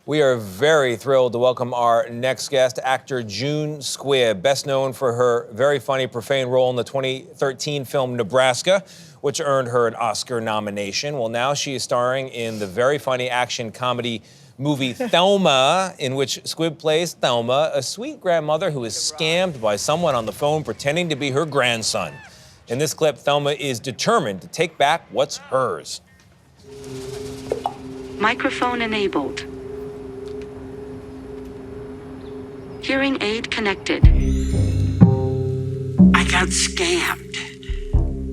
We are very thrilled to welcome our next guest, actor June Squibb, best known for her very funny, profane role in the 2013 film Nebraska, which earned her an Oscar nomination. Well, now she is starring in the very funny action comedy movie Thelma, in which Squibb plays Thelma, a sweet grandmother who is scammed by someone on the phone pretending to be her grandson. In this clip, Thelma is determined to take back what's hers. Microphone enabled. Hearing aid connected. I got scammed,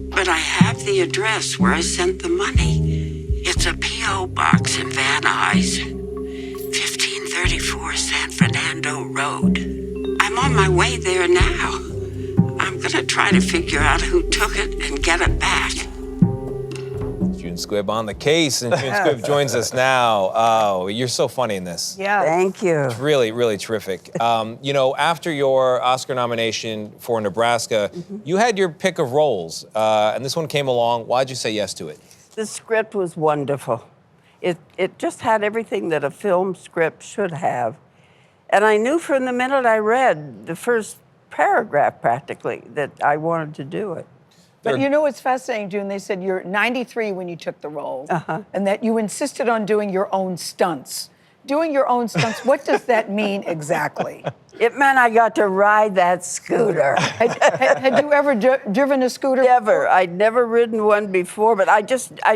but I have the address where I sent the money. It's a P.O. box in Van Nuys, 1534 San Fernando Road. I'm on my way there now. I'm gonna try to figure out who took it and get it back. June Squibb on the case, and June Squibb joins us now. Oh, you're so funny in this. Yeah. Thank you. It's really, really terrific. You know, after your Oscar nomination for Nebraska, you had your pick of roles, and this one came along. Why'd you say yes to it? The script was wonderful. It just had everything that a film script should have. And I knew from the minute I read the first paragraph, practically, that I wanted to do it. But you know what's fascinating, June? They said you're 93 when you took the role, and that you insisted on doing your own stunts. Doing your own stunts, what does that mean exactly? It meant I got to ride that scooter. Had you ever driven a scooter? Never. I'd never ridden one before, but I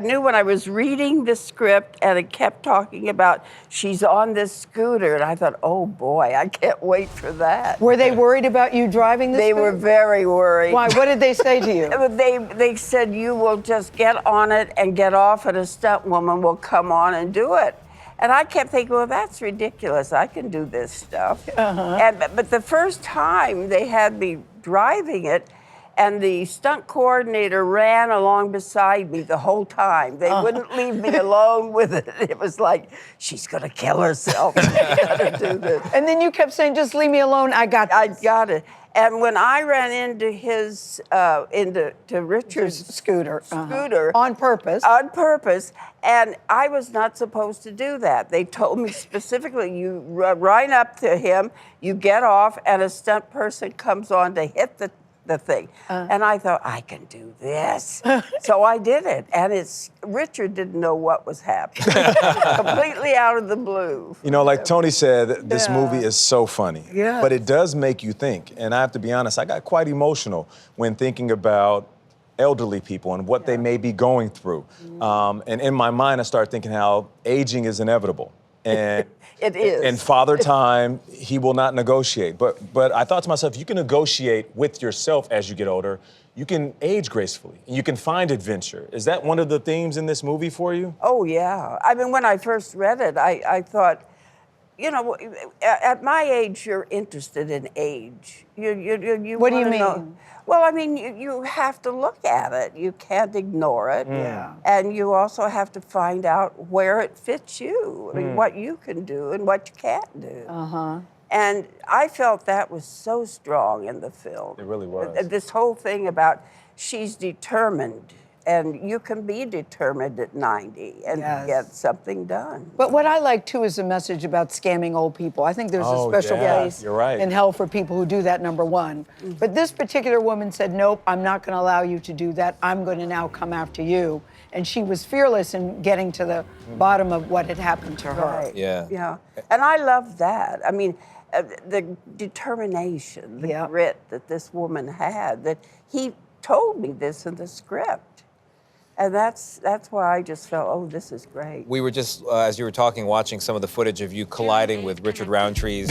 knew when I was reading the script and it kept talking about she's on this scooter, and I thought, oh boy, I can't wait for that. Were they worried about you driving the They scooter? were very worried. Why? What did they say to you? They said, you will just get on it and get off, and a stunt woman will come on and do it. And I kept thinking, well, that's ridiculous. I can do this stuff. But the first time they had me driving it, and the stunt coordinator ran along beside me the whole time. They wouldn't leave me alone with it. It was like, she's gonna kill herself. She's gonna do this. And then you kept saying, just leave me alone, I got this. I got it. And when I ran into Richard's scooter. scooter. On purpose. On purpose. And I was not supposed to do that. They told me specifically, you run up to him, you get off, and a stunt person comes on to hit the thing. And I thought, I can do this. So I did it. And Richard didn't know what was happening. Completely out of the blue. You know, like Tony said, this movie is so funny. Yeah. But it does make you think. And I have to be honest, I got quite emotional when thinking about elderly people and what they may be going through. And in my mind, I started thinking how aging is inevitable. And It is. and Father Time, he will not negotiate. But I thought to myself, you can negotiate with yourself as you get older. You can age gracefully. And you can find adventure. Is that one of the themes in this movie for you? Oh, yeah. I mean, when I first read it, I thought, you know, at my age, you're interested in age. You What do you wanna mean? know- Well, I mean, you have to look at it. You can't ignore it. Yeah. And you also have to find out where it fits you. I mean, what you can do and what you can't do. And I felt that was so strong in the film. It really was. This whole thing about she's determined, and you can be determined at 90 and Yes. get something done. But what I like too is the message about scamming old people. I think there's a special place You're right. in hell for people who do that, number one. But this particular woman said, nope, I'm not going to allow you to do that. I'm going to now come after you. And she was fearless in getting to the bottom of what had happened to her. Right. Yeah. Yeah. And I love that. I mean, the determination, the grit that this woman had, that he told me this in the script. And that's why I just felt, oh, this is great. We were just, as you were talking, watching some of the footage of you colliding with Richard Roundtree's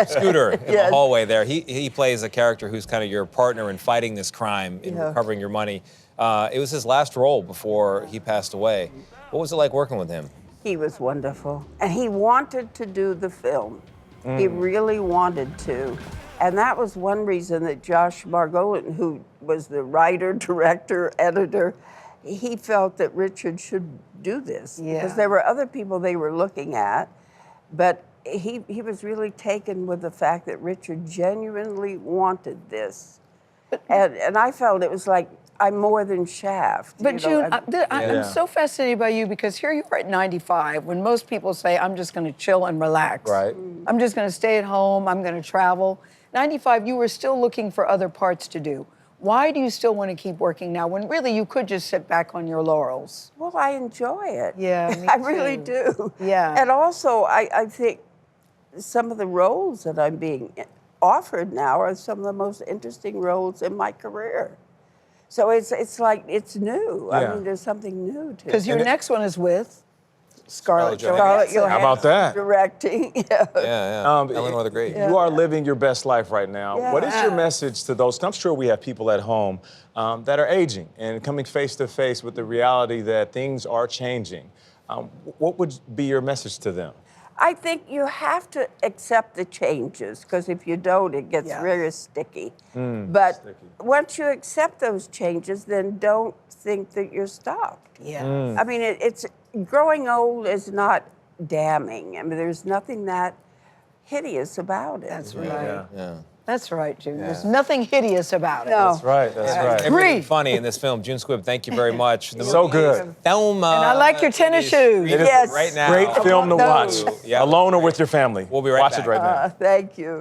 scooter in the hallway there. He plays a character who's kind of your partner in fighting this crime, in recovering your money. It was his last role before he passed away. What was it like working with him? He was wonderful. And he wanted to do the film. He really wanted to. And that was one reason that Josh Margolin, who was the writer, director, editor, he felt that Richard should do this. Because there were other people they were looking at, but he was really taken with the fact that Richard genuinely wanted this. And I felt it was like, I'm more than Shaft. But you June, know, I'm so fascinated by you because here you are at 95 when most people say, I'm just going to chill and relax. Right. I'm just going to stay at home. I'm going to travel. 95, you were still looking for other parts to do. Why do you still want to keep working now when really you could just sit back on your laurels? well, I enjoy it. Yeah, me I really too. do. Yeah. And also, I think some of the roles that I'm being offered now are some of the most interesting roles in my career. So it's like it's new. Yeah. I mean, there's something new to it. Because your next one is with Scarlett Scarlett Johansson. How about that? Directing. Yeah. Eleanor the Great. You are living your best life right now. Yeah. What is your message to those? I'm sure we have people at home that are aging and coming face to face with the reality that things are changing. What would be your message to them? I think you have to accept the changes, because if you don't, it gets very sticky. But once you accept those changes, then don't think that you're stopped. Yeah. I mean, it's growing old is not damning. I mean, there's nothing that hideous about it. That's right. Yeah. That's right, June. There's nothing hideous about it. No. That's right. That's right. Everything funny in this film. June Squibb, thank you very much. The So movie good. is Thelma. And I like your tennis shoes. It is Yes. Right now. Great film to watch. Yep. Alone or with your family. We'll be right Watch back. it right now. Thank you.